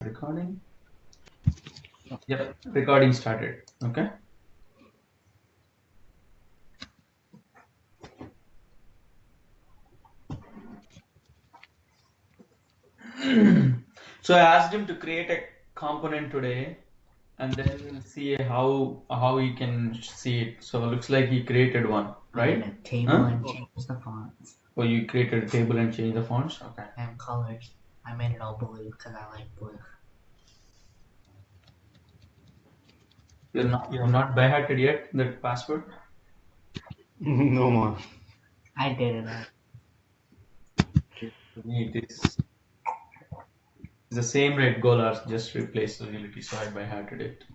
Recording. Yep, recording started. Okay. So I asked him to create a component today and then see how he can see it. So it looks like he created one, right? I made a table and changed the fonts. Oh, you created a table and changed the fonts? Okay. And colors. I made it all blue because I like blue. You have not by-hearted yet that password? No more. I did it. To me it is the same red goal, just replace the reality, so I by-hearted it.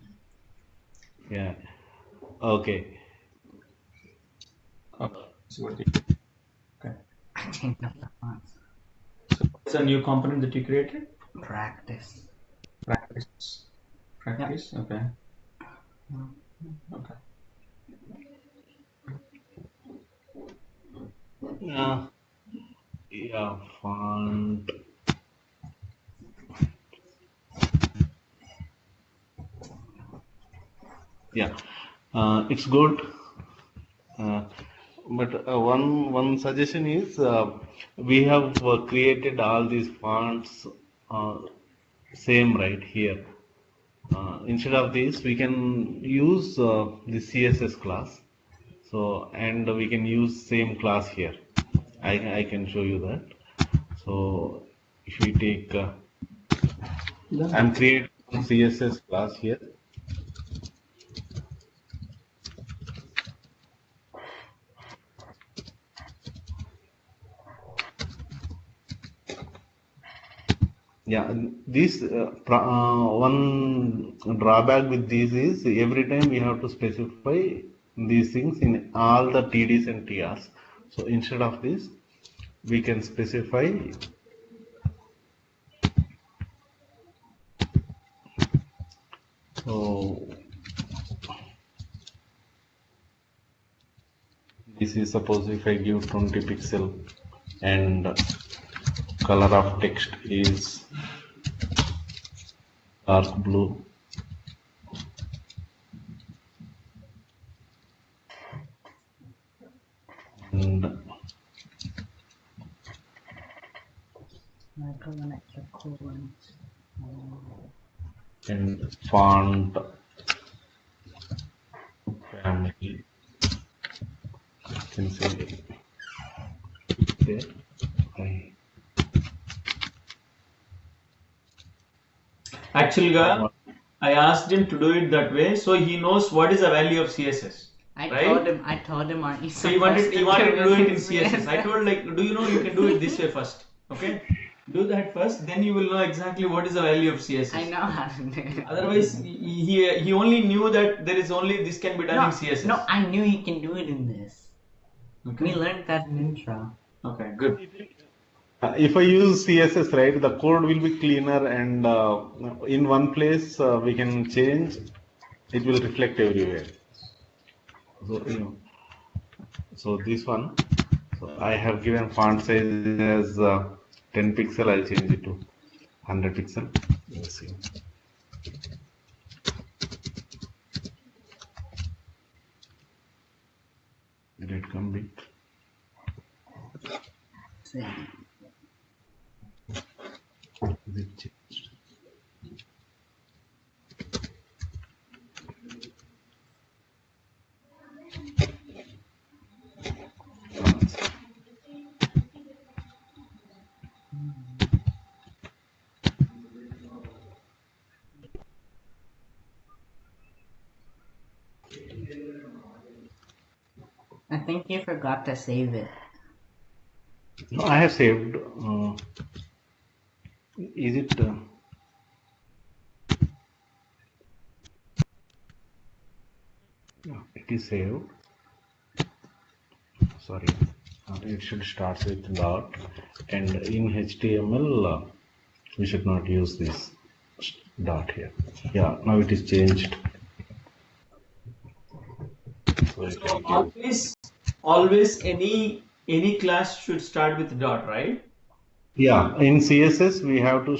Yeah. Okay. So what okay. I changed up the fonts. So what's a new component that you created? Practice. Practice. Practice? Yep. Okay. Okay. Yeah, font. Yeah, it's good. But one suggestion is we have created all these fonts same right here. Instead of this, we can use the CSS class. So and we can use same class here. I can show you that. So if we take, I'm creating CSS class here. Yeah, this one drawback with this is every time we have to specify these things in all the TDs and TRs. So instead of this, we can specify so this is suppose if I give 20 pixel and color of text is dark blue. And font family, I can say there. Actually, I asked him to do it that way, so he knows what is the value of CSS. I right? told him, aren't you So he wanted to do it in CSS. I told do you know you can do it this way first? Okay, do that first, then you will know exactly what is the value of CSS. I know how to do it. Otherwise, he only knew that there is only this can be done in CSS. No, I knew he can do it in this. Okay. We learned that in intro. Okay, good. If I use CSS, right, the code will be cleaner and in one place we can change, it will reflect everywhere. So, so this one, so I have given font size as 10 pixel, I'll change it to 100 pixel. Let's see. Did it come big? Is it changed? I think you forgot to save it. No, I have saved. Is it? No, it is saved. Sorry, it should start with dot, and in HTML we should not use this dot here. Yeah, now it is changed. So always any class should start with dot, right? Yeah, in CSS we have to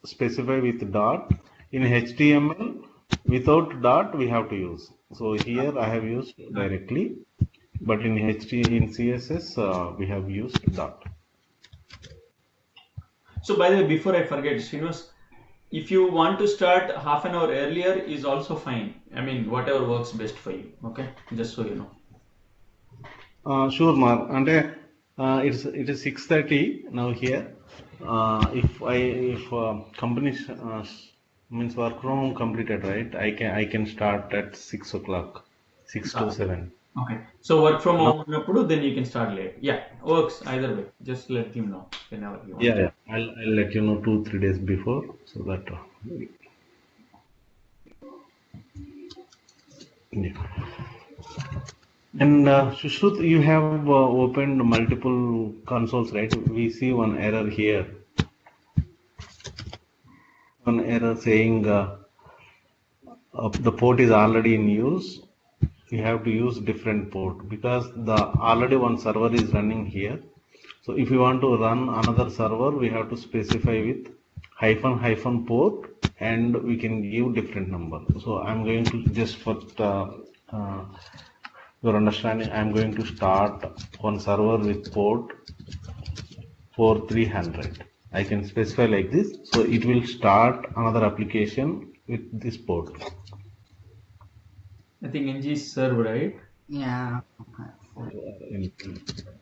specify with dot. In HTML, without dot, we have to use. So here I have used directly, but in CSS, we have used dot. So by the way, before I forget, Srinivas, if you want to start half an hour earlier is also fine. I mean, whatever works best for you. Okay, just so you know. Sure, Mar. And it is 6:30 now here. If company means work from home completed, right? I can start at 6 o'clock, 6 to 7. Okay. So work from home, then you can start late. Yeah, works either way. Just let him know whenever you want. Yeah. I'll let you know 2-3 days before so that. Yeah. And Shushruth, you have opened multiple consoles, right? We see one error here. One error saying the port is already in use. We have to use different port because the already one server is running here. So if you want to run another server, we have to specify with -- port, and we can give different number. So I'm going to just for your understanding, I'm going to start one server with port 4300. I can specify like this, so it will start another application with this port. I think ng serve, right? Yeah.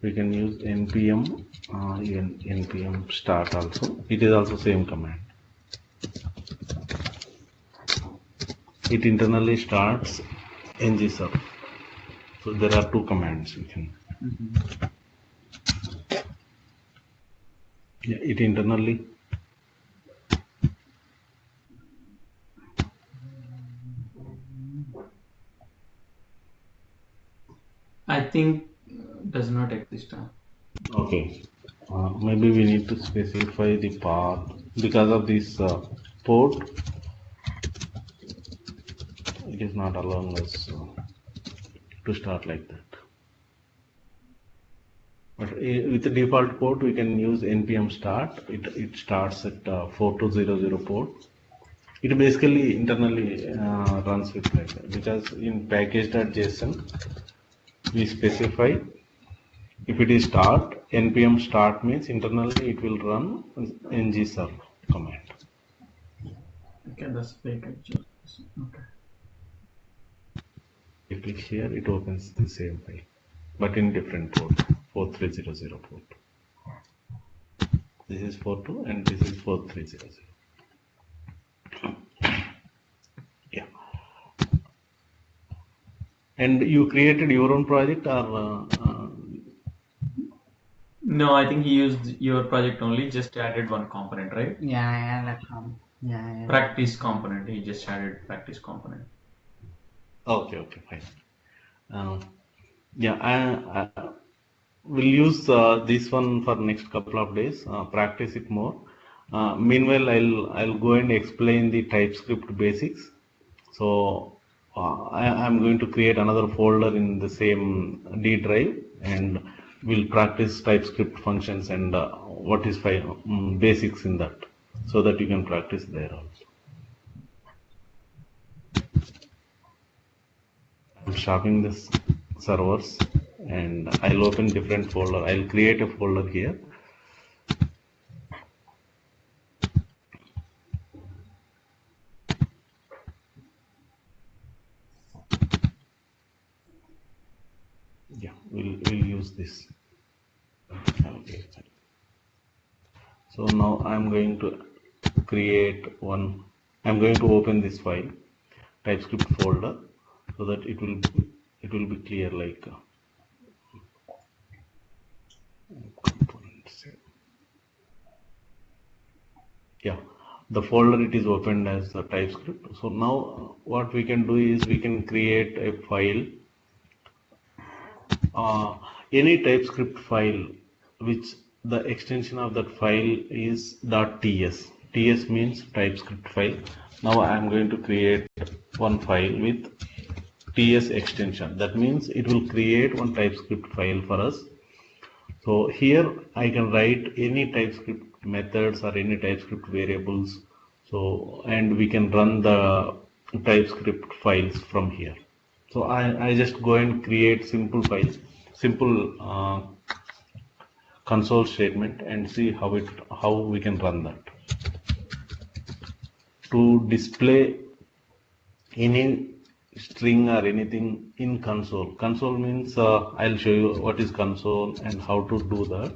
We can use npm, even npm start also. It is also same command. It internally starts ng serve. So there are two commands we can. Yeah, it internally. I think does not exist. Okay. Maybe we need to specify the path because of this port. It is not allowing us to start like that. But with the default port, we can use npm start. It starts at 4200 port. It basically internally runs with like that because in package.json we specify if it is start, npm start means internally it will run ng serve command. Okay, that's package. Okay. If you click here, it opens the same file, but in different port, 4300 port. This is 42 and this is 4300. Yeah. And you created your own project or? No, I think he used your project only, just added one component, right? Yeah, I had a yeah. Practice component. He just added practice component. Okay, fine. Yeah, I will use this one for next couple of days. Practice it more. Meanwhile, I'll go and explain the TypeScript basics. So I'm going to create another folder in the same D drive, and we'll practice TypeScript functions and what is basics in that, so that you can practice there also. I'm stopping this servers and I'll open different folder. I'll create a folder here. Yeah, we'll use this. Okay. So now I'm going to create one. I'm going to open this file, TypeScript folder, so that it will be clear like components. Yeah, the folder it is opened as the TypeScript. So now what we can do is we can create a file, any TypeScript file which the extension of that file is .ts. TS means TypeScript file. Now I am going to create one file with TS extension. That means it will create one TypeScript file for us. So here I can write any TypeScript methods or any TypeScript variables So, and we can run the TypeScript files from here. So I just go and create simple files, simple console statement, and see how we can run that. To display any string or anything in console. Console means I'll show you what is console and how to do that.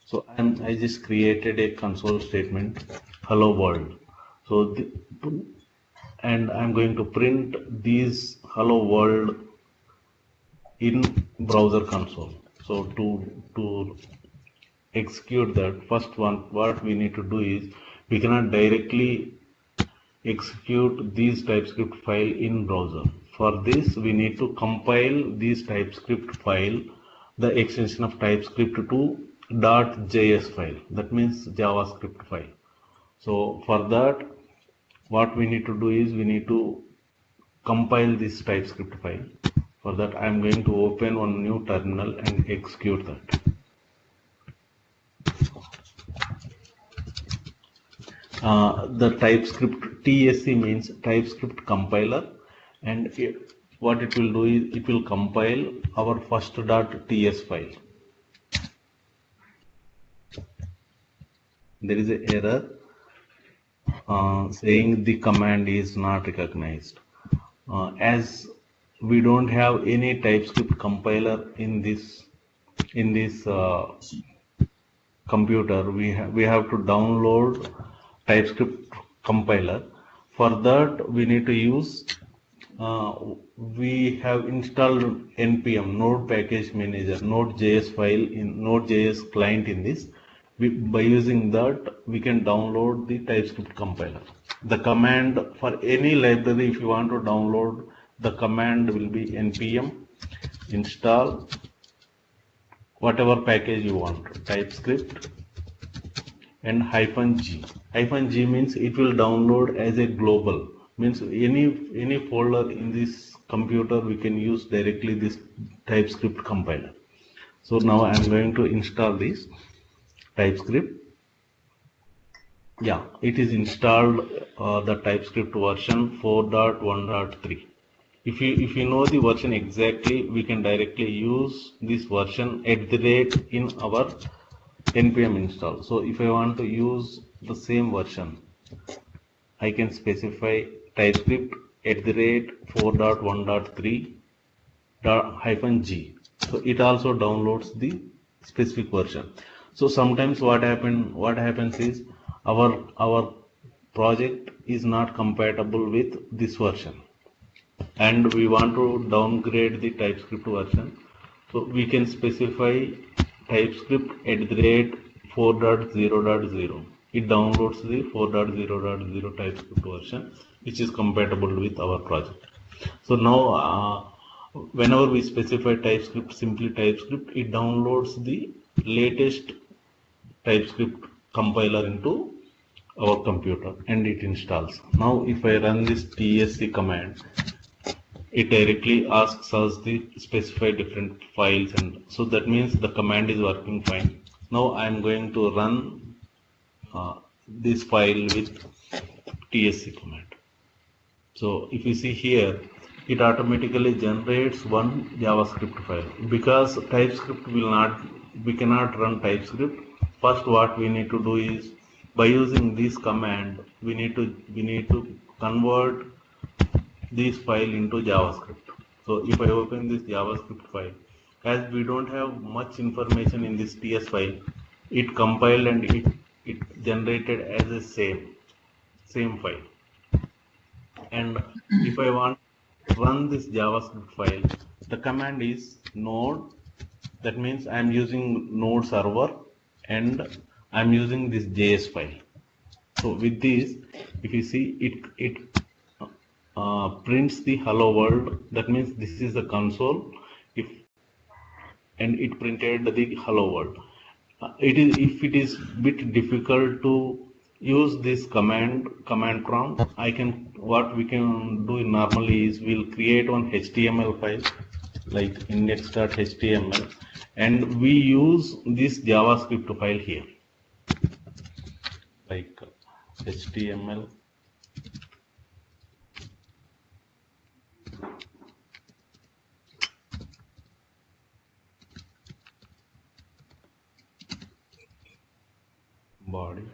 So I just created a console statement, hello world. So and I'm going to print these hello world in browser console. So to execute that, first one, what we need to do is we cannot directly execute these TypeScript file in browser. For this, we need to compile this TypeScript file, the extension of TypeScript to .js file. That means JavaScript file. So for that, what we need to do is we need to compile this TypeScript file. For that, I am going to open one new terminal and execute that. The TypeScript TSC means TypeScript compiler, and what it will do is it will compile our first .ts file. There is an error saying the command is not recognized. As we don't have any TypeScript compiler in this computer, we have to download TypeScript compiler. For that, we need to use we have installed npm node package manager node.js file in node.js client in this. By using that, we can download the TypeScript compiler. The command for any library, if you want to download, the command will be npm install whatever package you want, TypeScript, and -g. -g means it will download as a global, means any folder in this computer we can use directly this TypeScript compiler. So now I am going to install this TypeScript. Yeah, it is installed, the TypeScript version 4.1.3. If you know the version exactly, we can directly use this version @ in our npm install. So if I want to use the same version, I can specify TypeScript @ 4.1.3 -g. So it also downloads the specific version. So sometimes what happens is our project is not compatible with this version, and we want to downgrade the TypeScript version. So we can specify TypeScript @ 4.0.0. It downloads the 4.0.0 TypeScript version, which is compatible with our project. So now whenever we specify TypeScript, simply TypeScript, it downloads the latest TypeScript compiler into our computer and it installs. Now if I run this tsc command, it directly asks us the specify different files, and so that means the command is working fine. Now I am going to run this file with tsc command. So if you see here, it automatically generates one JavaScript file. Because TypeScript we cannot run TypeScript. First what we need to do is, by using this command, we need to convert this file into JavaScript. So if I open this JavaScript file, as we don't have much information in this TS file, it compiled and it generated as a same file. And if I want to run this JavaScript file, the command is node. That means I am using node server and I am using this JS file. So with this, if you see, it prints the hello world. That means this is the console. And it printed the hello world. If it is bit difficult to use this command prompt, what we can do normally is we'll create one HTML file like index.html, and we use this JavaScript file here, like HTML body,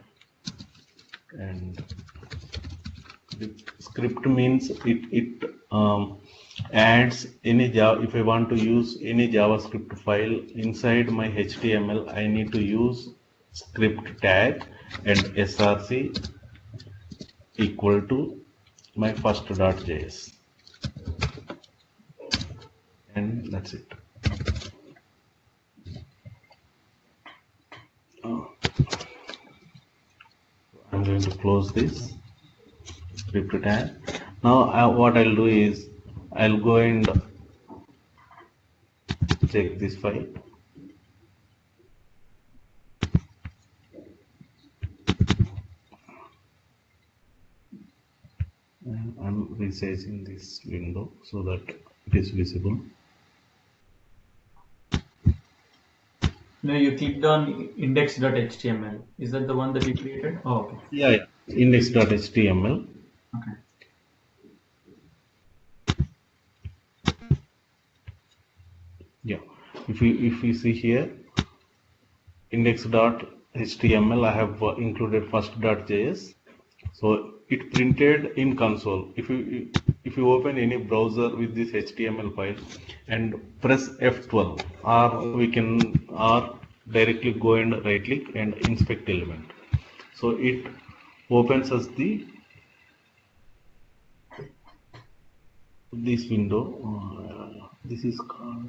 and script means it adds any Java. If I want to use any JavaScript file inside my HTML, I need to use script tag and src equal to my first.js, and that's it. I'm going to close this script tag. Now what I'll do is I'll go and check this file. And I'm resizing this window so that it is visible. No, you clicked on index.html. Is that the one that you created? Oh, okay. Yeah. Index.html. Okay. Yeah. If you see here, index.html, I have included first.js. So it printed in console. If you open any browser with this HTML file and press F12, or directly go and right click and inspect element. So it opens us this window. This is called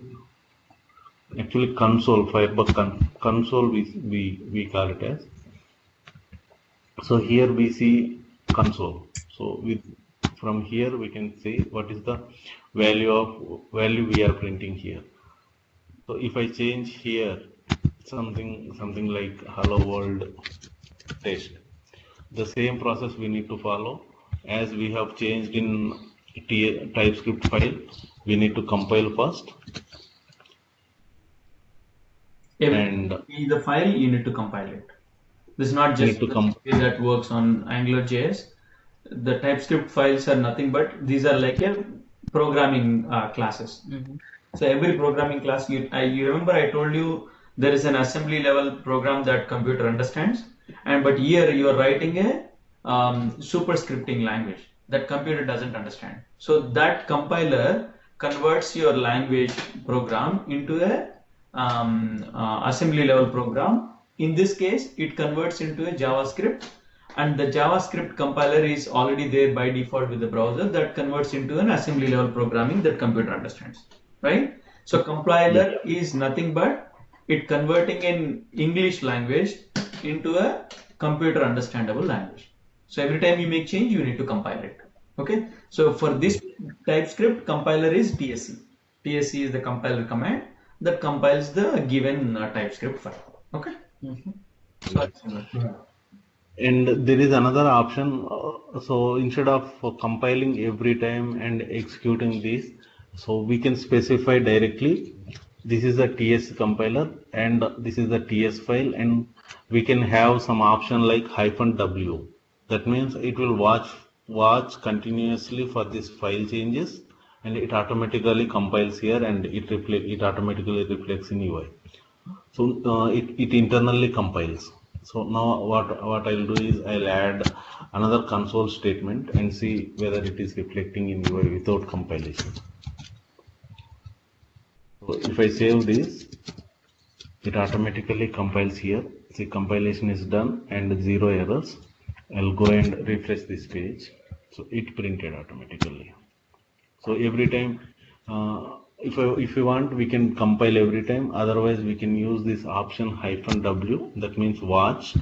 actually console, Firebug console we call it as. So here we see console. So from here we can see what is the value we are printing here. So if I change here something like hello world test, the same process we need to follow as we have changed in TypeScript file. We need to compile first, and the file you need to compile it. This is not just the way that works on AngularJS. The TypeScript files are nothing but these are like a programming classes. So every programming class, you remember I told you there is an assembly level program that computer understands, but here you are writing a superscripting language that computer doesn't understand. So that compiler converts your language program into a assembly level program. In this case, it converts into a JavaScript, and the JavaScript compiler is already there by default with the browser that converts into an assembly level programming that computer understands, right? So compiler is nothing but it converting an English language into a computer understandable language. So every time you make change, you need to compile it. Okay. So for this TypeScript, compiler is TSC. TSC is the compiler command that compiles the given TypeScript file. Okay. And there is another option. So instead of compiling every time and executing this, so we can specify directly this is a TS compiler and this is the TS file, and we can have some option like -w. That means it will watch continuously for this file changes, and it automatically compiles here, and it automatically reflects in UI. So it internally compiles. So now what I'll do is I'll add another console statement and see whether it is reflecting in UI without compilation. So if I save this, it automatically compiles here. See, compilation is done and 0 errors. I'll go and refresh this page. So it printed automatically. So every time, if you want, we can compile every time. Otherwise, we can use this option -w. That means watch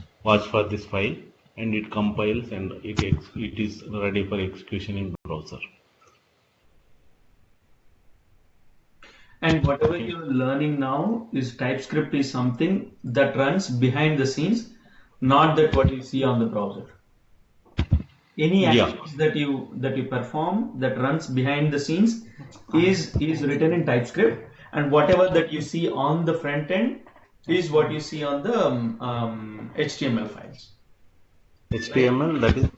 for this file, and it compiles and it is ready for execution in browser. And whatever you're learning now is TypeScript is something that runs behind the scenes, not that what you see on the browser. Any actions that you perform that runs behind the scenes is written in TypeScript, and whatever that you see on the front end is what you see on the HTML files. HTML, that is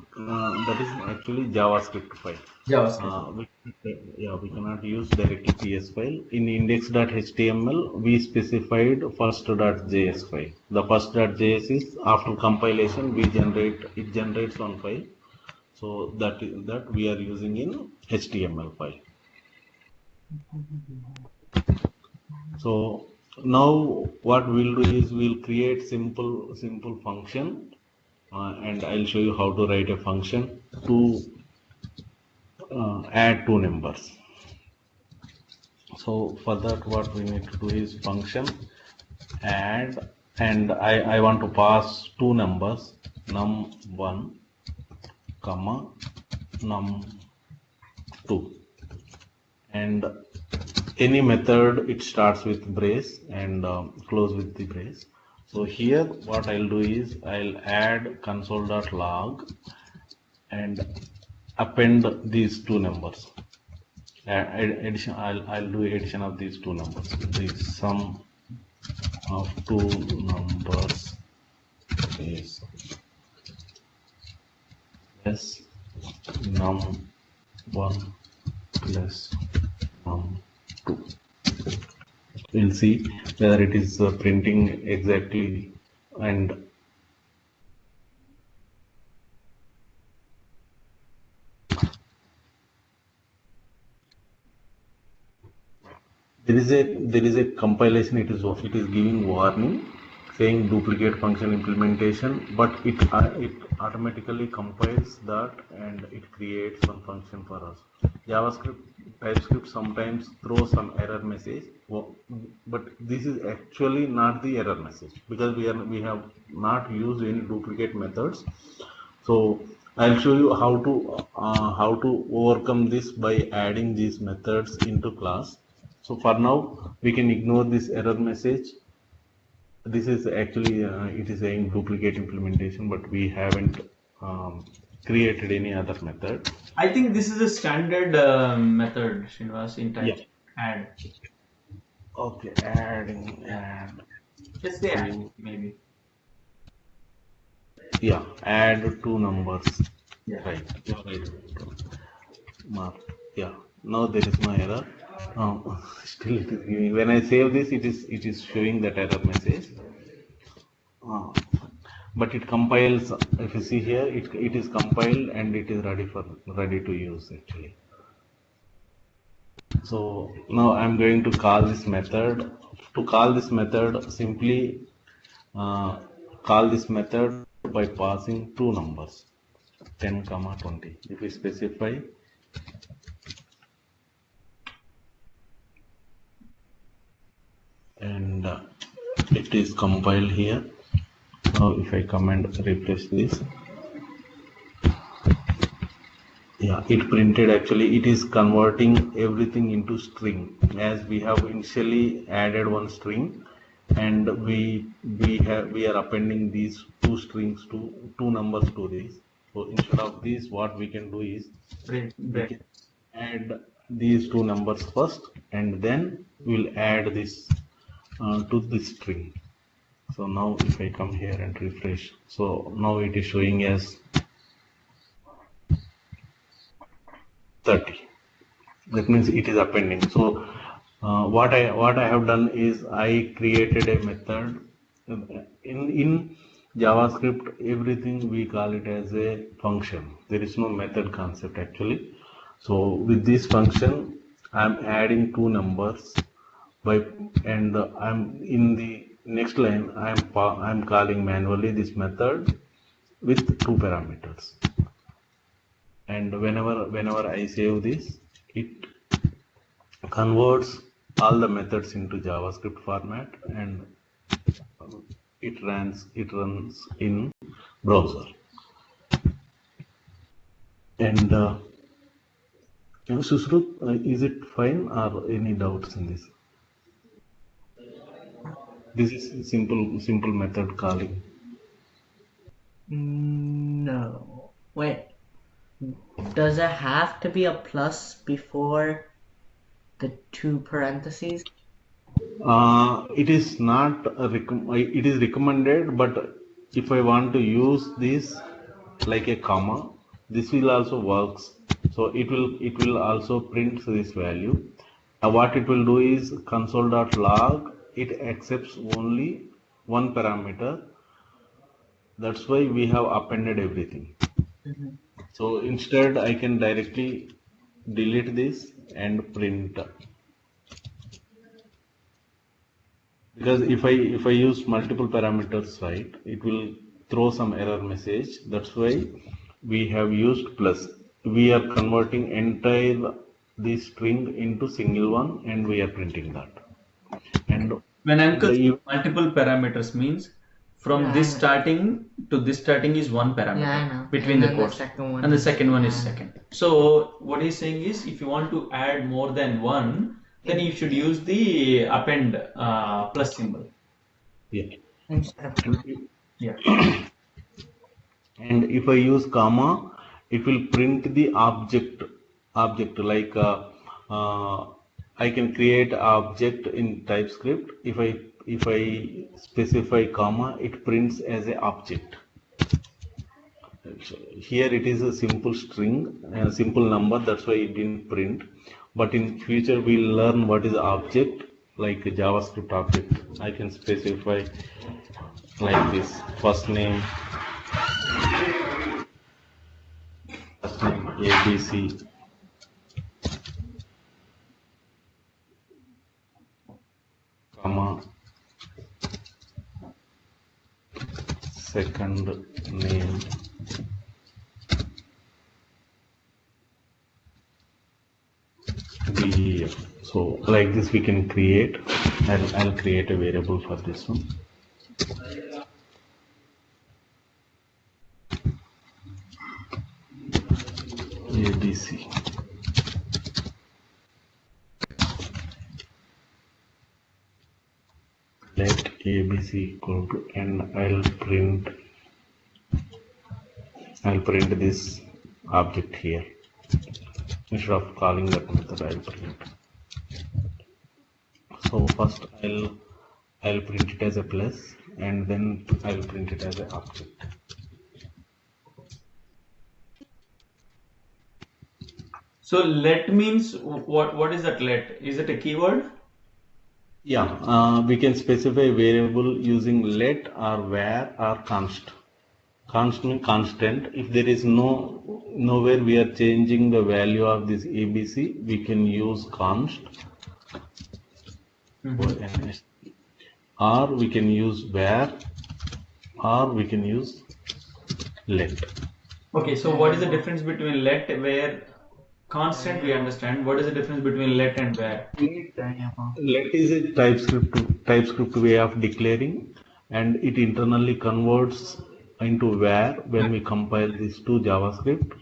actually JavaScript file. JavaScript. We cannot use directly PS file. In index.html, we specified first.js file. The first.js is after compilation, it generates one file. So that we are using in HTML file. So now what we'll do is we'll create simple function, and I'll show you how to write a function to add two numbers. So for that, what we need to do is function add, and I want to pass two numbers, num1 comma num2, and any method it starts with brace and close with the brace. So here what I'll do is I'll add console.log and append these two numbers. Addition, I'll do addition of these two numbers. The sum of two numbers is less num1 plus num2. We'll see whether it is printing exactly, and there is a compilation. It is giving warning saying duplicate function implementation, but it automatically compiles that and it creates one function for us. TypeScript sometimes throws some error message, but this is actually not the error message because we have not used any duplicate methods. So I'll show you how to overcome this by adding these methods into class. So for now, we can ignore this error message. This is actually it is saying duplicate implementation, but we haven't created any other method. I think this is a standard method, Srinivas, in type. Yeah. Add. Okay, add. Just say add, maybe. Yeah, add two numbers. Yeah. Right. Mark. Yeah. Now there is no error. Still it is giving. When I save this, it is showing that error message. But it compiles. If you see here, it is compiled and it is ready to use actually. So now I'm going to call this method. To call this method, simply call this method by passing two numbers, 10, 20. If we specify and it is compiled here. Now if I refresh this, yeah, it printed. Actually it is converting everything into string, as we have initially added one string and we are appending these two strings to two numbers to this. So instead of this, what we can do is we can add these two numbers first and then we'll add this to this string. So now if I come here and refresh, so now it is showing as 30. That means it is appending. So what I have done is I created a method. In JavaScript, everything we call it as a function. There is no method concept actually. So with this function, I'm adding two numbers and I'm in the next line. I'm calling manually this method with two parameters. And whenever I save this, it converts all the methods into JavaScript format and it runs in browser. And Sushrut, is it fine or any doubts in this? This is simple method calling. No. Wait. Does it have to be a plus before the two parentheses? It is not it is recommended, but if I want to use this like a comma, this will also works. So it will also print this value. What it will do is console.log, it accepts only one parameter. That's why we have appended everything. So instead I can directly delete this and print. Because if I use multiple parameters, right, it will throw some error message. That's why we have used plus. We are converting entire the string into single one, and we are printing that. And When I'm the multiple parameters means from this starting to this starting is one parameter between the quotes, and the second one is second. So what he's saying is, if you want to add more than one, then you should use the append plus symbol. yeah. Yeah. And if I use comma, it will print the object like I can create object in TypeScript. If I specify comma, it prints as a object. Here it is a simple string, a simple number, that's why it didn't print. But in future we'll learn what is object, like a JavaScript object. I can specify like this: first name ABC, comma, second name BEF. So like this we can create. I'll create a variable for this one. ABC. Let ABC equal to, and I'll print this object here. Instead of calling that method, I'll print. So first I'll print it as a plus, and then I'll print it as an object. So let means what is that let? Is it a keyword? Yeah, we can specify variable using let or var or const. Const means constant. If there is nowhere we are changing the value of this ABC, we can use const. Or we can use var, or we can use let. Okay, so what is the difference between let, var, constant? We understand. What is the difference between let and var? Let is a TypeScript way of declaring, and it internally converts into var when we compile this to JavaScript,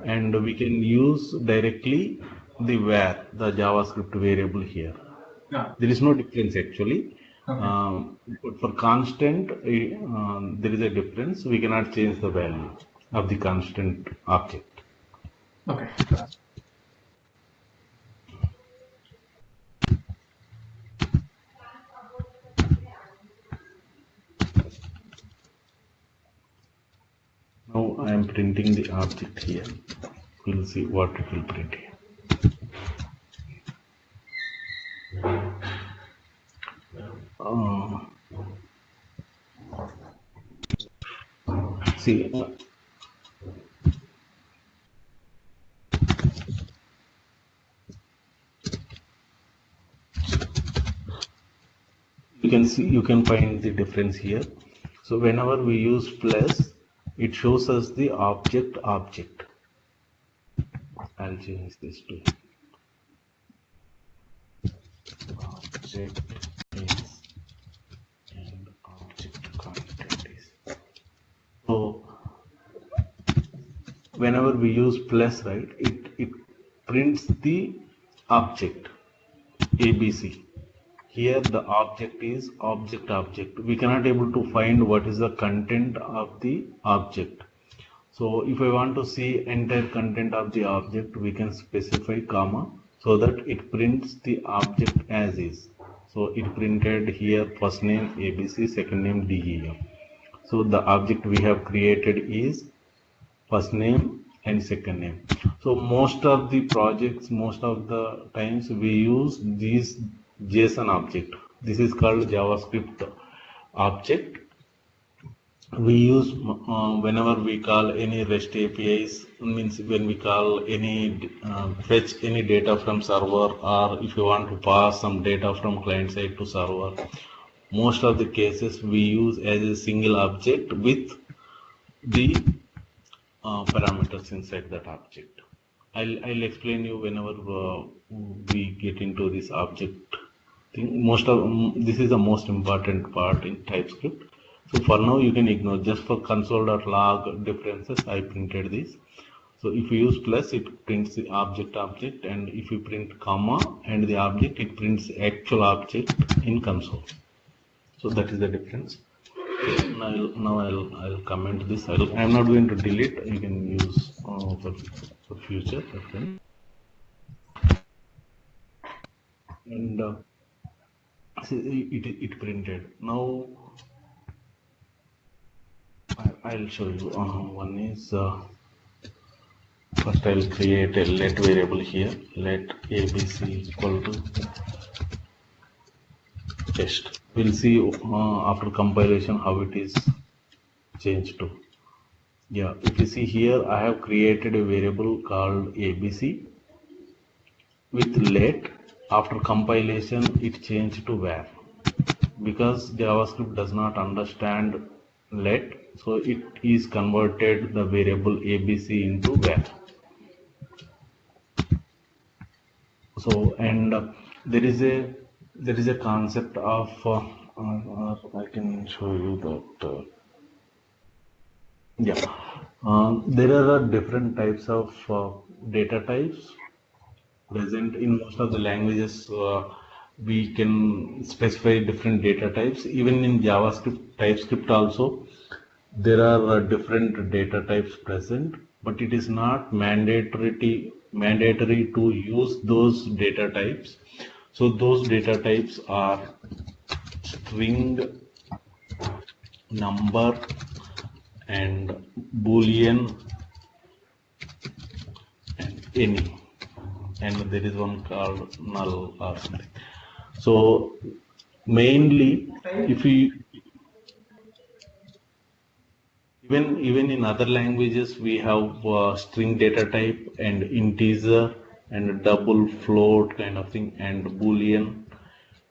and we can use directly the var, the JavaScript variable here. There is no difference actually. But for constant, there is a difference. We cannot change the value of the constant object. Okay. Now I am printing the object here. We'll see what it will print here. See, you can find the difference here. So whenever we use plus, it shows us the object. I'll change this to object is, and object content is. So whenever we use plus, right, it prints the object ABC. Here the object is object. We cannot able to find what is the content of the object. So if I want to see entire content of the object, we can specify comma so that it prints the object as is. So it printed here first name ABC, second name DEF. So the object we have created is first name and second name. So most of the projects, most of the times we use this JSON object. This is called JavaScript object. We use whenever we call any REST APIs, means when we call any fetch any data from server, or if you want to pass some data from client side to server, most of the cases we use as a single object with the parameters inside that object. I'll explain you whenever we get into this object thing. This is the most important part in TypeScript. So for now you can ignore, just for console.log differences I printed this. So if you use plus, it prints the object, and if you print comma and the object, it prints actual object in console. So that is the difference. Now I'll comment this. I'm not going to delete. You can use for future reference. And it printed. Now I'll show you. One is first I'll create a let variable here. Let ABC equal to test. We'll see after compilation how it is changed to. Yeah, if you see here, I have created a variable called ABC with let. After compilation, it changed to var, because JavaScript does not understand let, so it is converted the variable ABC into var. So, and there is a concept of I can show you that there are different types of data types present in most of the languages. We can specify different data types. Even in JavaScript, TypeScript also, there are different data types present, but it is not mandatory to use those data types. So those data types are string, number, and boolean, and any, and there is one called null or something. So mainly, if you even in other languages, we have string data type and integer and double float kind of thing, and boolean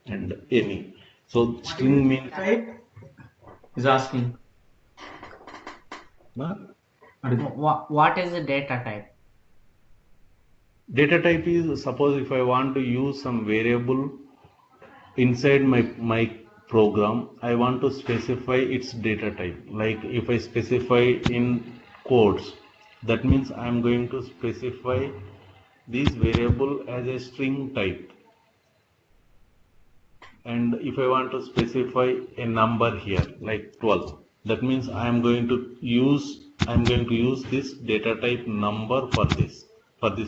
and any. So string means Type is asking. What is the data type? Data type is, suppose if I want to use some variable inside my program, I want to specify its data type. Like if I specify in codes, that means I am going to specify this variable as a string type. And if I want to specify a number here, like 12, that means I am going to use this data type number for this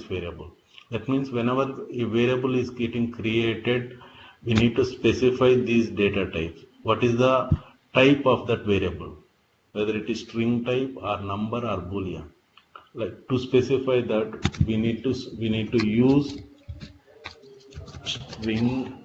variable. That means whenever a variable is getting created, we need to specify these data types. What is the type of that variable, whether it is string type or number or boolean. Like to specify that, we need to use string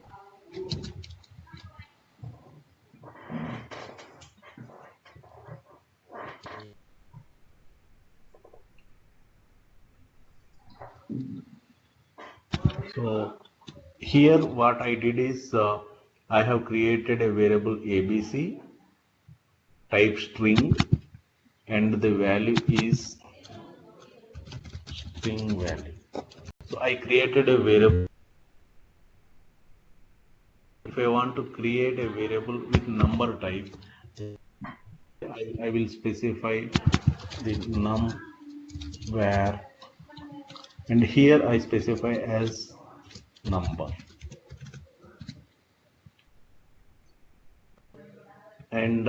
So here what I did is I have created a variable ABC type string, and the value is string value. So I created a variable. If I want to create a variable with number type, I will specify the num var, and here I specify as number, and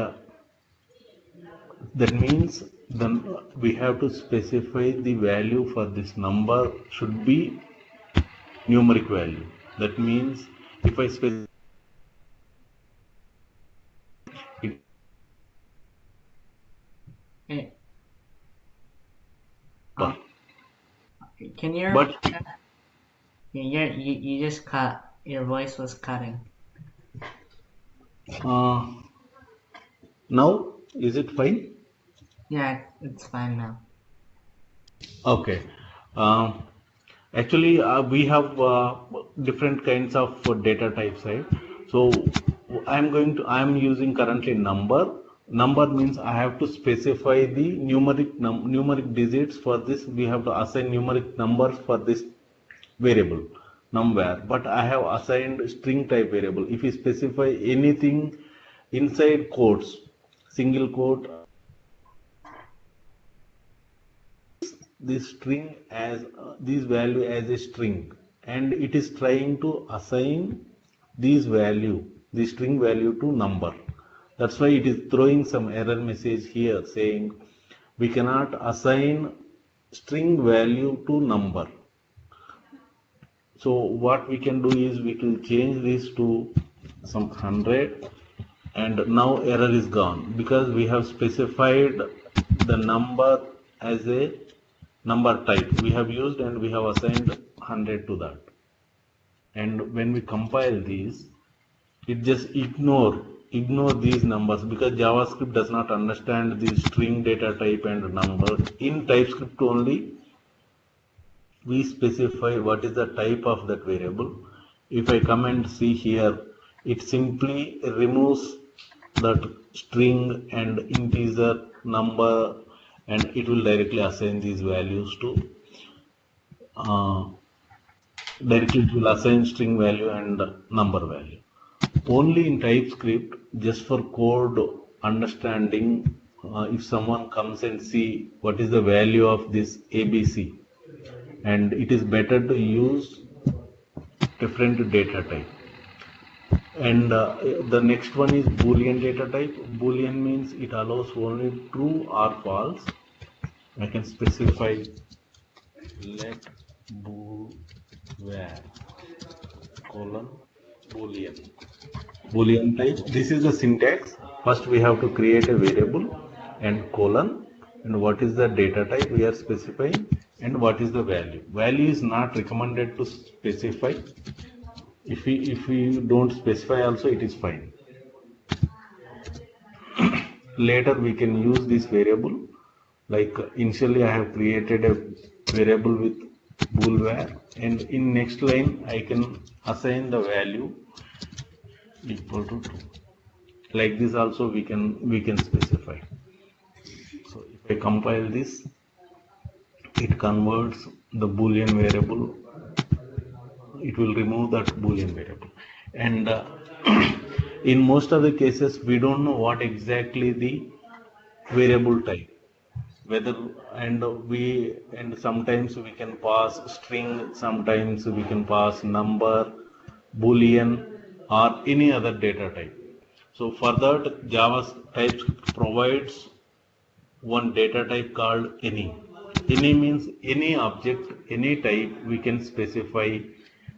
that means then we have to specify the value for this number should be numeric value. That means if I specify Eh, But can you but repeat that? You just cut. Your voice was cutting. uh, now is it fine? Yeah, it's fine now. Okay. Um, Actually, we have different kinds of data types, right? So I'm using currently number. Number means I have to specify the numeric digits for this. We have to assign numeric numbers for this variable number. But I have assigned string type variable. If you specify anything inside quotes, single quote, this string as this value as a string, and it is trying to assign this string value to number. That's why it is throwing some error message here saying we cannot assign string value to number. So what we can do is we can change this to some 100, and now error is gone because we have specified the number as a number type we have used, and we have assigned 100 to that. And when we compile these, it just ignore these numbers because JavaScript does not understand the string data type and number. In TypeScript only we specify what is the type of that variable. If I come and see here, it simply removes that string and integer number, and it will directly assign these values to uh, directly it will assign string value and number value. Only in TypeScript, just for code understanding, if someone comes and see what is the value of this ABC, and it is better to use different data type. And the next one is Boolean data type. Boolean means it allows only true or false. I can specify let bool var colon Boolean. Boolean type. This is the syntax. First we have to create a variable and colon, and what is the data type we are specifying, and what is the value. Value is not recommended to specify. If we don't specify also, it is fine. Later we can use this variable. Like initially I have created a variable with boolvar, and in next line I can assign the value equal to 2. Like this also we can specify. So if I compile this, it converts the boolean variable, it will remove that boolean variable. And in most of the cases we don't know what exactly the variable type, whether, and sometimes we can pass string, sometimes we can pass number, boolean, or any other data type. So for that, Java TypeScript provides one data type called any. Any means any object, any type we can specify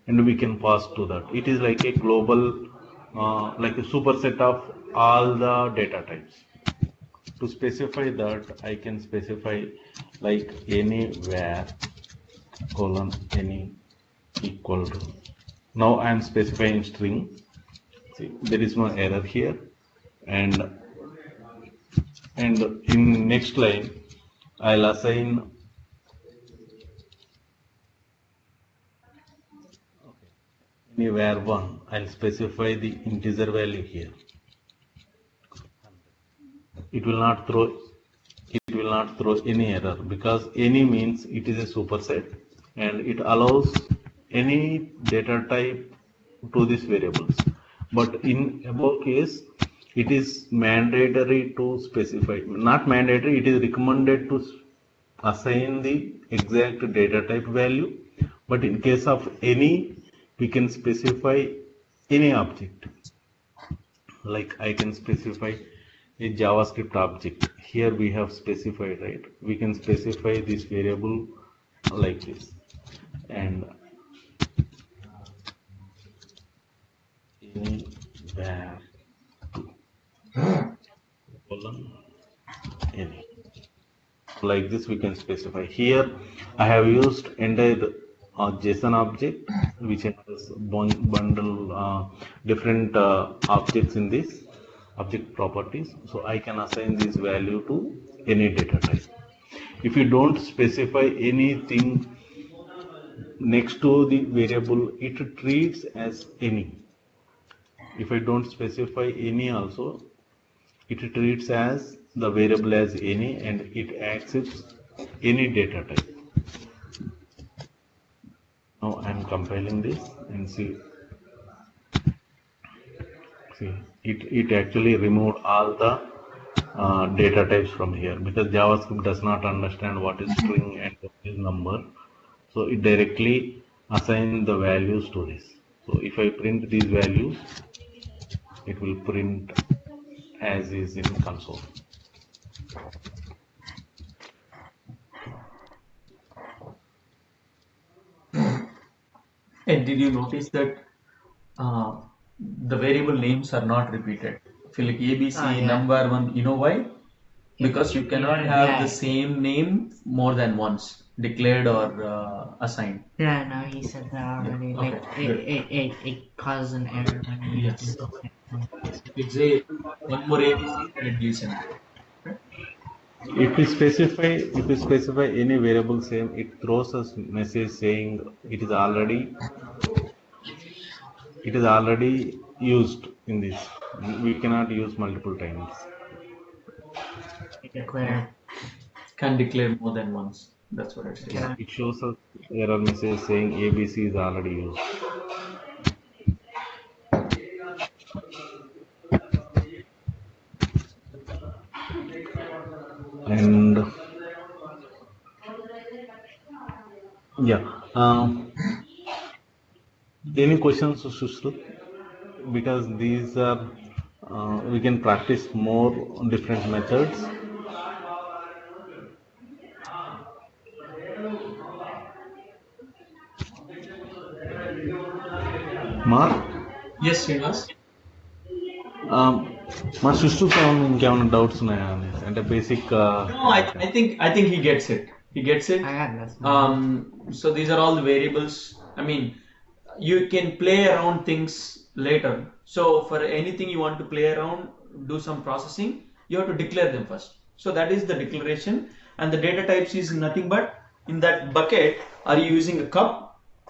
and we can pass to that. It is like a global, like a superset of all the data types. To specify that, I can specify like anywhere colon any equal to. Now I am specifying string. See, there is no error here, and in next line I'll assign anywhere 1. I'll specify the integer value here. It will not throw any error because any means it is a superset, and it allows any data type to these variables. But in above case, it is mandatory to specify, not mandatory, it is recommended to assign the exact data type value. But in case of any, we can specify any object. Like I can specify a JavaScript object. Here we have specified, right? We can specify this variable like this, and anywhere colon any. like this we can specify. Here I have used entire JSON object which has bundle different objects in this object properties. So I can assign this value to any data type. If you don't specify anything next to the variable, it treats as any. If I don't specify any also, it treats as the variable as any and it accepts any data type. Now I am compiling this and see it actually removed all the data types from here, because JavaScript does not understand what is string and what is number, so it directly assigns the values to this. So if I print these values, it will print as is in console. And did you notice that the variable names are not repeated? Feel like ABC number one, you know why? Because you cannot have the same name more than once, declared or assigned. Yeah, no, he said that already. Okay, like it causes an error when you yes. If you say one more ABC, then it gives an error. Okay? If we specify any variable same, it throws us message saying it is already used in this. We cannot use multiple times. Declare. Can declare more than once. That's what it says. Yeah. It shows us error message saying ABC is already used. And yeah, any questions, Sushrut? Because these are we can practice more different methods. Mark? Yes, Srinivas. మా సుష్ఠుతో ఇంకేమైనా doubts ఉన్నాయా అనేసి అంటే basic No, I think he gets it. He gets it. So these are all the variables. I mean, you can play around things later. So for anything you want to play around, do some processing, you have to declare them first. So that is the declaration, and the data types is nothing but in that bucket. Are you using a cup?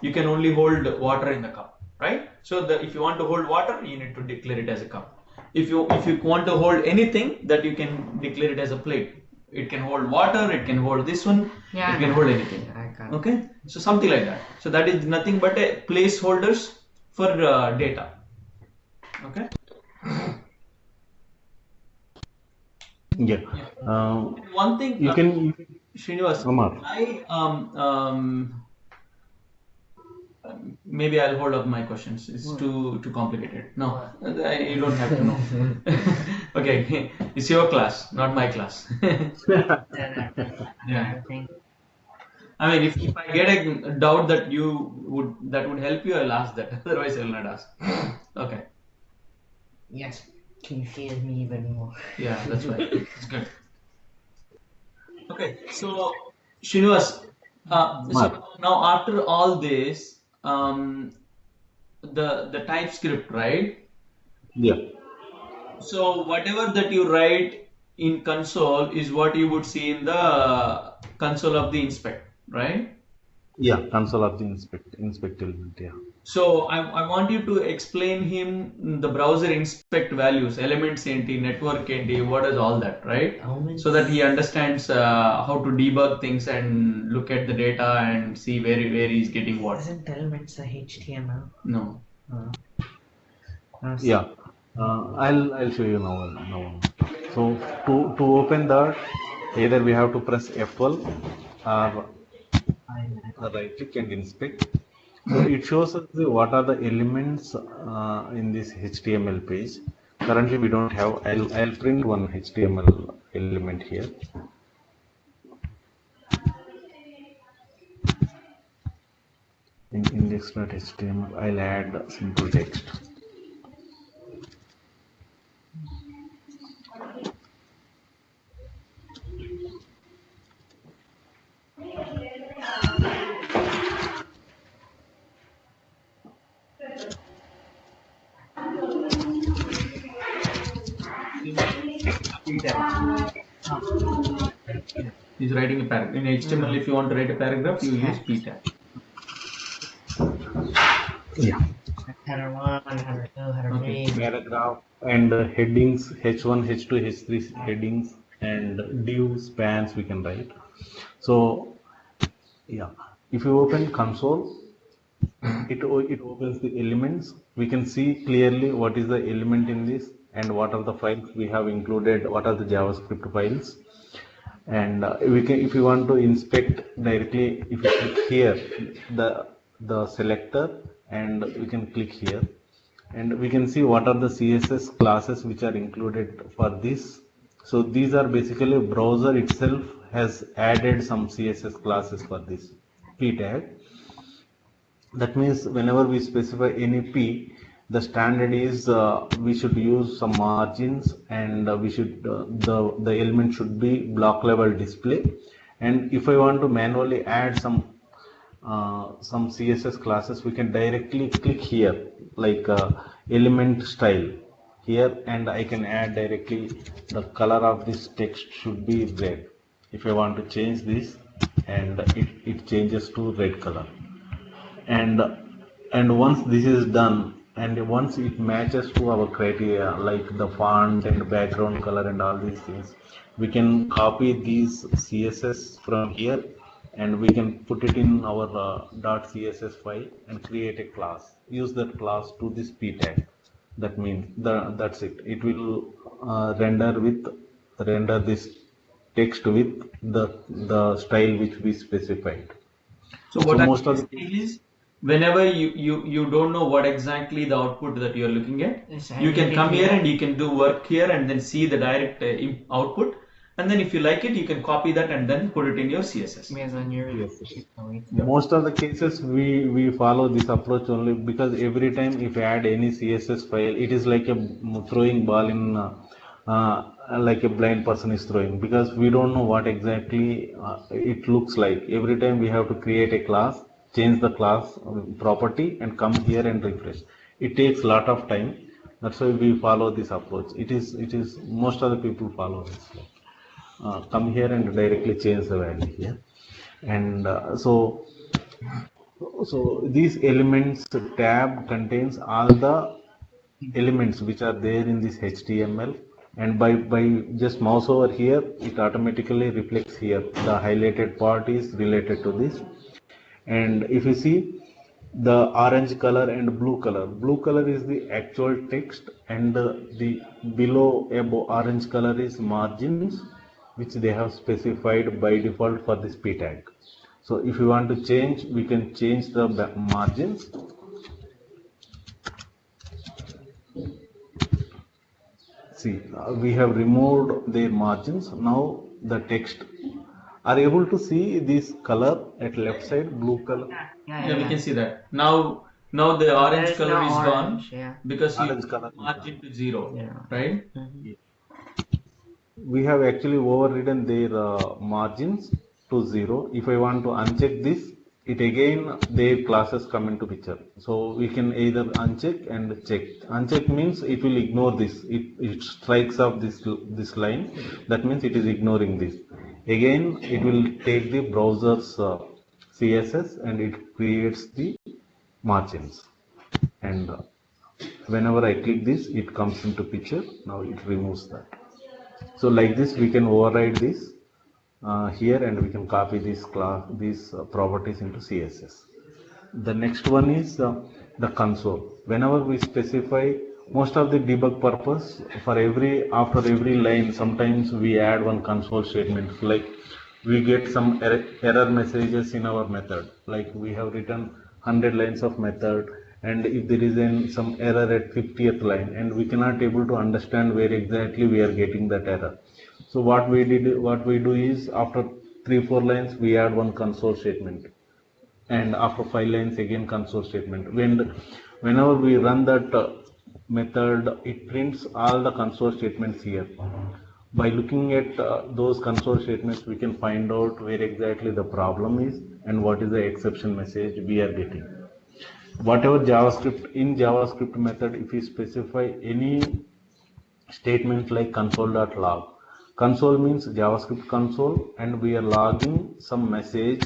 You can only hold water in the cup, right? So if you want to hold water, you need to declare it as a cup. If you want to hold anything, that you can declare it as a plate. It can hold water, it can hold this one, it can hold anything. Okay, so something like that. So that is nothing but a placeholders for data. Okay. Yeah. One thing You can Srinivas, Amar. Maybe I'll hold up my questions. It's too complicated. No, you don't have to know. Okay, it's your class, not my class. Yeah. I mean, if I get a doubt that would help you, I'll ask that. Otherwise, I will not ask. Okay. Yes, confuse me even more. Yeah, that's right. It's good. Okay, so Srinivas, so now after all this, the TypeScript, right? Yeah. So whatever that you write in console is what you would see in the console of the inspect, right? Yeah, console of the inspect element. Yeah. So I want you to explain him the browser inspect values, elements enti, network enti, what is all that, right? So that he understands how to debug things and look at the data and see where he's getting what. Isn't elements a HTML? No. Yeah. I'll show you now. So to open that, either we have to press F12 or right click and inspect. So it shows us what are the elements in this HTML page. Currently we don't have. I'll print one HTML element here. In index.html, I'll add simple text. P tag. He's writing a paragraph. In HTML, if you want to write a paragraph, you use P tag. Yeah. Header 1, header 2, header 3. Paragraph and headings H1, H2, H3 headings and div spans we can write. So yeah, if you open console, it opens the elements. We can see clearly what is the element in this and what are the files we have included, what are the JavaScript files. And we can, if you want to inspect directly, if you click here, the selector, and we can click here, and we can see what are the CSS classes which are included for this. So these are basically browser itself has added some CSS classes for this P tag. That means whenever we specify any P, the standard is we should use some margins, and we should the element should be block level display. And if I want to manually add some CSS classes, we can directly click here, like element style here, and I can add directly the color of this text should be red. If I want to change this, and it changes to red color. And once this is done, and once it matches to our criteria like the font and background color and all these things, we can copy these CSS from here, and we can put it in our .css file and create a class, use that class to this P tag. That means that's it. It will render this text with the style which we specified. So what most of the thing is, whenever you don't know what exactly the output that you're looking at, you can come here and you can do work here and then see the direct output, and then if you like it, you can copy that and then put it in your CSS. Most of the cases we follow this approach only because every time if you add any CSS file, it is like a throwing ball in like a blind person is throwing, because we don't know what exactly it looks like. Every time we have to create a class, change the class property, and come here and refresh. It takes a lot of time. That's why we follow this approach. It is most of the people follow this. Come here and directly change the value here, and so these elements tab contains all the elements which are there in this HTML, and by just mouse over here, it automatically reflects here. The highlighted part is related to this. And if you see the orange color and blue color is the actual text, and the below above orange color is margins, which they have specified by default for this P tag. So if you want to change, we can change the margins. See, we have removed their margins. Now the text are able to see this color at left side, blue color. Yeah, we can see that. Now the orange color is gone because you margin to 0, right? We have actually overridden their margins to 0. If I want to uncheck this, it again their classes come into picture. So we can either uncheck and check. Uncheck means it will ignore this. It strikes off this line. That means it is ignoring this. Again, it will take the browser's CSS and it creates the margins. And whenever I click this, it comes into picture. Now it removes that. So like this, we can override this here, and we can copy these properties into CSS. The next one is the console. Whenever we specify, most of the debug purpose for after every line, sometimes we add one console statement. Like we get some error messages in our method. Like we have written 100 lines of method, and if there is some error at 50th line, and we cannot able to understand where exactly we are getting that error. So what we do is, after 3-4 lines we add one console statement, and after 5 lines again console statement. Whenever we run that method, it prints all the console statements here. By looking at those console statements, we can find out where exactly the problem is and what is the exception message we are getting. Whatever JavaScript method, if we specify any statement like console.log, Console means JavaScript console, and we are logging some message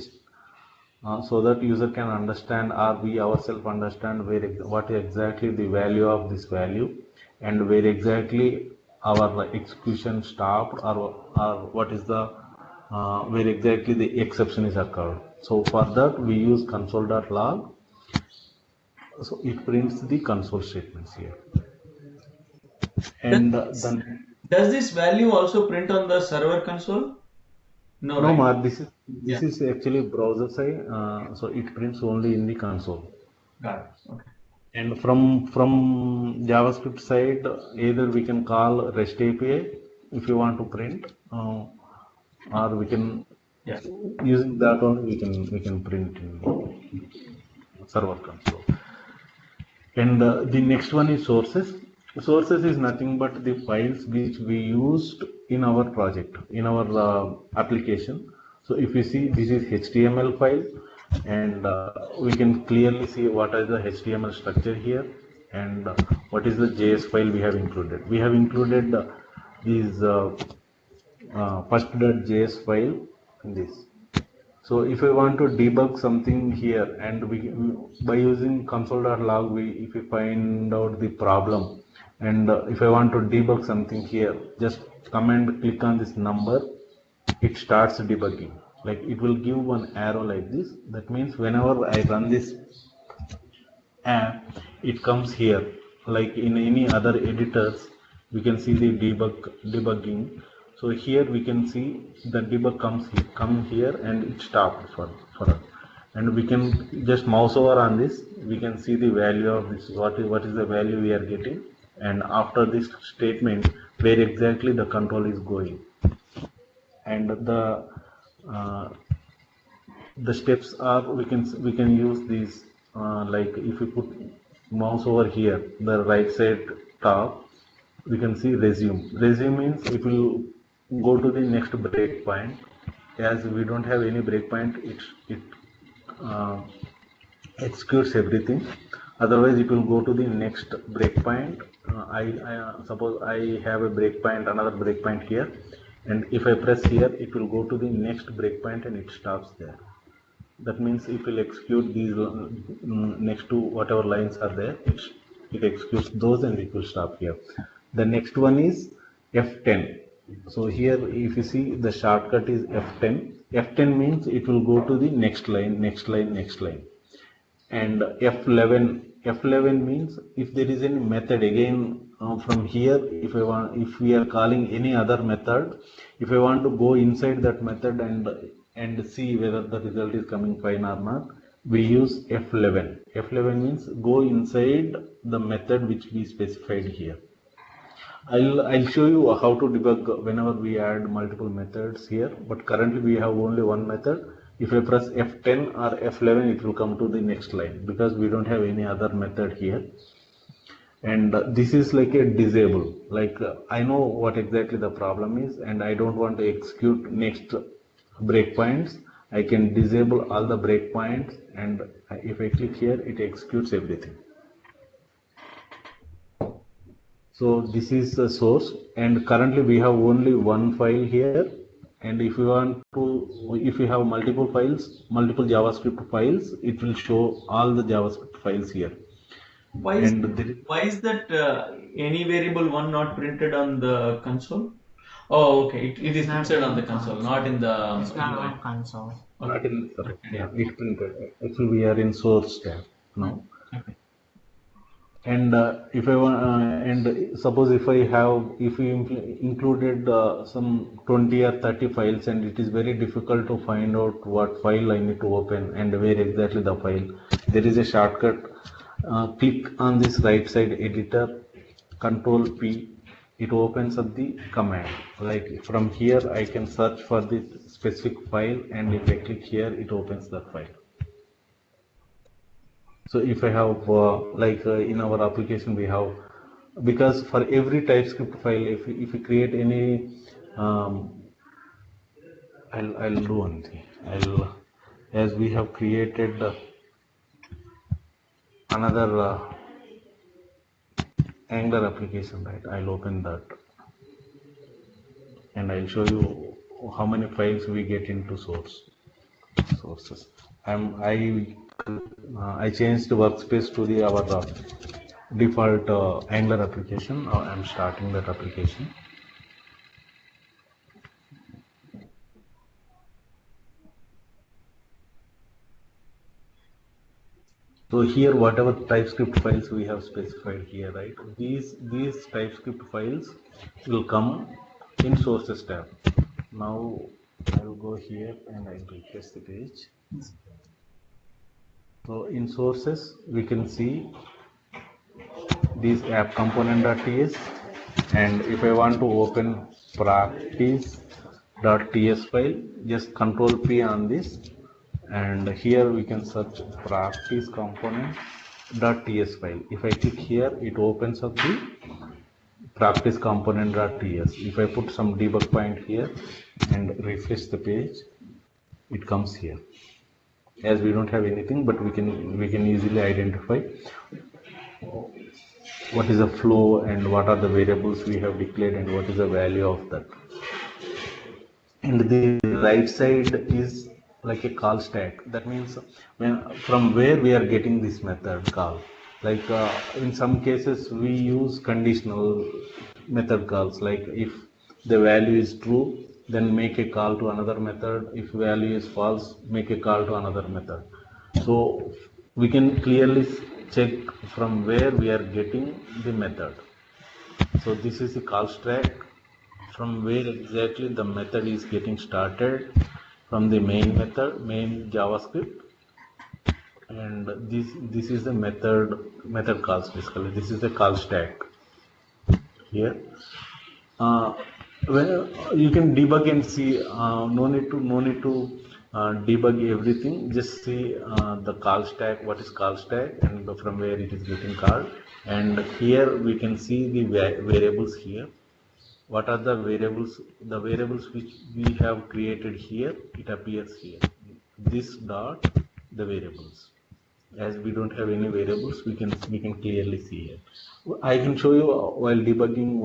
so that user can understand, or we ourselves understand what exactly the value of this value, and where exactly our execution stopped, or what is the where exactly the exception is occurred. So for that we use console.log. So it prints the console statements here. Does And this, then does this value also print on the server console? No, no, right? Mark, this Yeah, is actually browser side, so it prints only in the console. got it. Okay. And from JavaScript side, either we can call REST API if you want to print, or we can, Yeah. using that one we can print in the server console. And the next one is sources. Sources is nothing but the files which we used in our project, in our application. So if you see, this is HTML file, and we can clearly see what is the HTML structure here, and what is the JS file we have included. We have included these first.js file in this. So if I want to debug something here, and by using console.log, if we find out the problem, and if I want to debug something here, just command click on this number, it starts debugging. Like it will give one arrow like this. That means whenever I run this app, it comes here. Like in any other editors, we can see the debugging. So here we can see the debug come here, and it stopped for us. And we can just mouse over on this, we can see the value of this, what is the value we are getting, and after this statement where exactly the control is going. And uh, the steps are, we can use these, like if you put mouse over here, the right side top, we can see resume means it will go to the next breakpoint. As we don't have any breakpoint, it uh, executes everything. Otherwise it will go to the next breakpoint. I suppose I have a breakpoint, another breakpoint here, and if I press here, it will go to the next breakpoint and it stops there. That means it will execute these next to whatever lines are there. It executes those and it will stop here. The next one is F10. So here, if you see, the shortcut is F10. F10 means it will go to the next line, next line, next line. And F11 means if there is any method again, from here, if we are calling any other method, if I want to go inside that method and see whether the result is coming fine or not, we use F11. F11 means go inside the method which we specified here. I'll show you how to debug whenever we add multiple methods here, but currently we have only one method. If I press F10 or F11, it will come to the next line because we don't have any other method here. And this is like a disable. Like I know what exactly the problem is, and I don't want to execute next breakpoints. I can disable all the breakpoints, and if I click here, it executes everything. So this is the source, and currently we have only one file here. And if you want to, if you have multiple files, multiple JavaScript files, it will show all the JavaScript files here. Why is that any variable one not printed on the console? Oh, okay. It is printed on the console, not in the It's not UI. on console. Not in, sorry, Yeah. it printed. Actually, we are in source tab now. Okay. And if I want, and suppose if I have, if we included some 20 or 30 files, and it is very difficult to find out what file I need to open and where exactly the file, there is a shortcut. Click on this right side editor, Control P. It opens up the command. Like from here, I can search for the specific file, and if I click here, it opens that file. So if I have in our application we have, because for every TypeScript file, if we create any, I'll do one thing. As we have created another Angular application, right? I'll open that. and I'll show you how many files we get into sources. I changed the workspace to the our default Angular application. I'm starting that application. So here, whatever TypeScript files we have specified here, right? These TypeScript files will come in sources tab. Now I will go here and I will refresh the page. So in sources, we can see this app component.ts, and if I want to open practice.ts file, just Control P on this, and here we can search practice component.ts file. If I click here, it opens up the practice component.ts. If I put some debug point here and refresh the page, it comes here. As we don't have anything, but we can easily identify what is the flow and what are the variables we have declared and what is the value of that. And the right side is like a call stack. That means from where we are getting this method call. Like in some cases we use conditional method calls. Like if the value is true, then make a call to another method. If value is false, make a call to another method. So we can clearly check from where we are getting the method. So this is the call stack, from where exactly the method is getting started, from the main method, main JavaScript, and this is the method calls. Basically this is the call stack here. When you can debug and see, no need to debug everything. Just see the call stack, what is call stack, and from where it is getting called. And here we can see the variables here. What are the variables? The variables which we have created here, it appears here. This dot the variables. As we don't have any variables, we can clearly see here. I can show you while debugging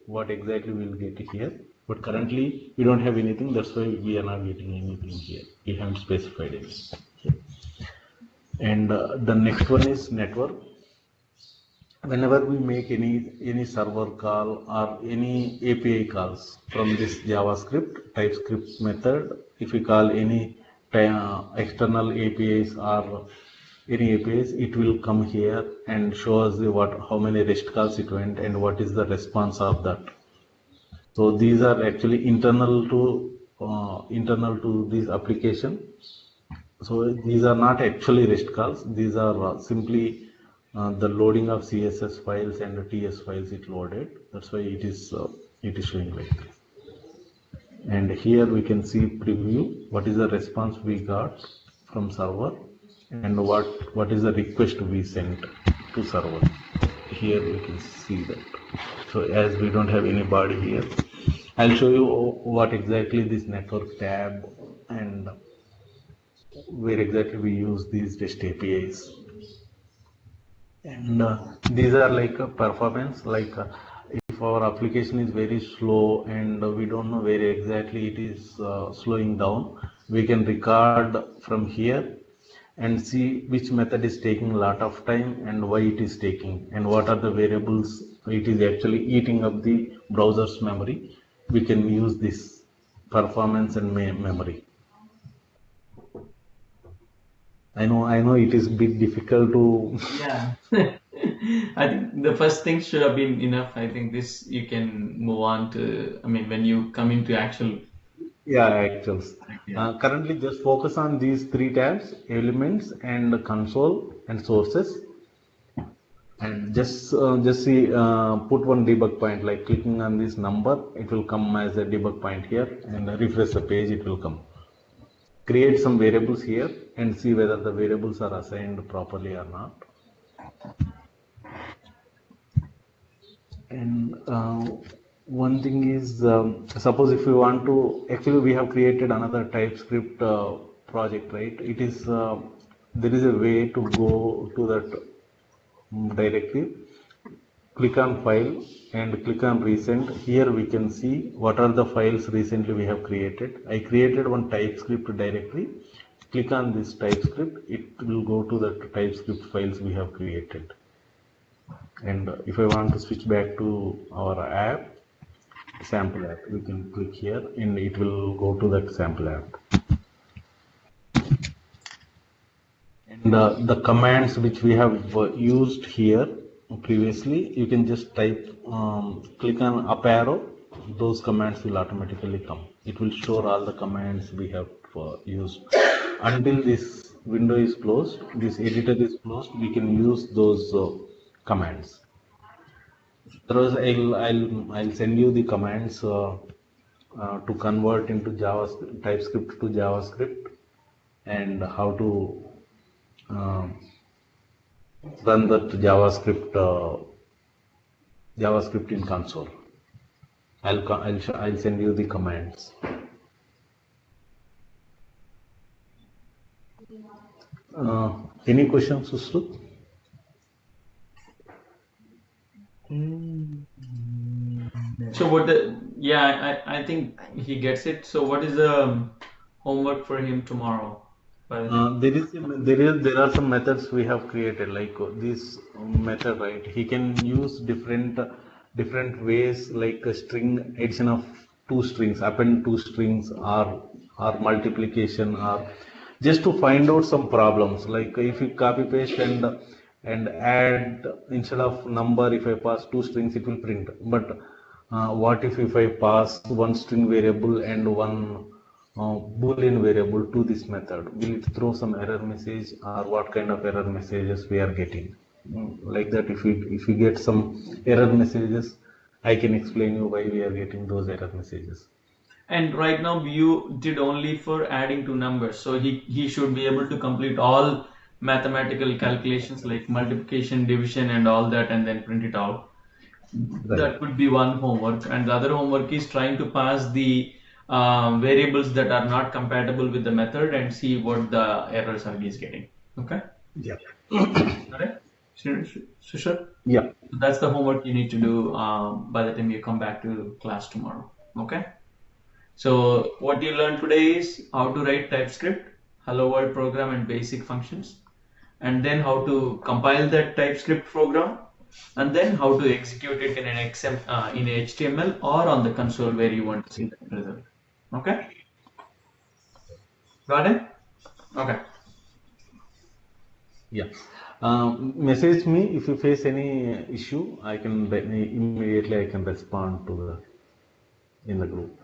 what exactly we'll get here. But currently we don't have anything. That's why we are not getting anything here. We haven't specified it. And the next one is network. Whenever we make any server call or any API calls from this JavaScript TypeScript method, if we call any external APIs or any APIs, it will come here and show us how many REST calls it went and what is the response of that. So these are actually internal to this application. So these are not actually REST calls. These are simply the loading of CSS files and the TS files it loaded. That's why it is showing like this. And here we can see preview, what is the response we got from server and what is the request we sent to server. Here we can see that. So as we don't have any body here, I'll show you what exactly this network tab and where exactly we use these REST APIs. And these are like a performance, like if our application is very slow and we don't know where exactly it is slowing down, we can record from here and see which method is taking a lot of time and why it is taking and what are the variables it is actually eating up the browser's memory. We can use this performance and memory. I know it is a bit difficult to. Yeah. I think the first thing should have been enough. I think this you can move on to, when you come into actual. Yeah, actuals. Currently just focus on these three tabs: elements and console and sources. And just see, put one debug point, like clicking on this number, it will come as a debug point here, and refresh the page, it will come. Create some variables here and see whether the variables are assigned properly or not. And one thing is, suppose if we want to, actually we have created another TypeScript project, right? It is there is a way to go to that directory. click on file and click on recent. Here we can see what are the files recently we have created. I created one TypeScript directory. Click on this TypeScript, it will go to the TypeScript files we have created. And if I want to switch back to our app, sample app, we can click here and it will go to that sample app. And the commands which we have used here previously, you can just type, click on up arrow, those commands will automatically come. It will store all the commands we have used. Until this window is closed, this editor is closed, we can use those commands. Otherwise, I'll send you the commands to convert into TypeScript to JavaScript, and how to run that JavaScript in console. I'll send you the commands. Any questions, Sushrut? So I think he gets it. So what is the homework for him tomorrow? There are some methods we have created, like this method, right? He can use different ways, like a string addition of two strings, append two strings, or multiplication, or just to find out some problems. Like if you copy paste and add, instead of number, if I pass two strings, it will print. But what if I pass one string variable and one Boolean variable to this method? Will it throw some error message, or what kind of error messages we are getting? Like that, if we get some error messages, I can explain you why we are getting those error messages. And right now you did only for adding two numbers, so he should be able to complete all mathematical calculations like multiplication, division, and all that, and then print it out. Right. That would be one homework, and the other homework is trying to pass the variables that are not compatible with the method and see what the errors are he's getting. Okay? Yeah. Alright? Sure? Yeah. So that's the homework you need to do by the time you come back to class tomorrow. Okay? So what you learned today is how to write TypeScript, hello world program, and basic functions, and then how to compile that TypeScript program, and then how to execute it in an in HTML or on the console where you want to see the result. Okay? Got it? Okay. Yeah. Message me if you face any issue. Immediately I can respond to in the group.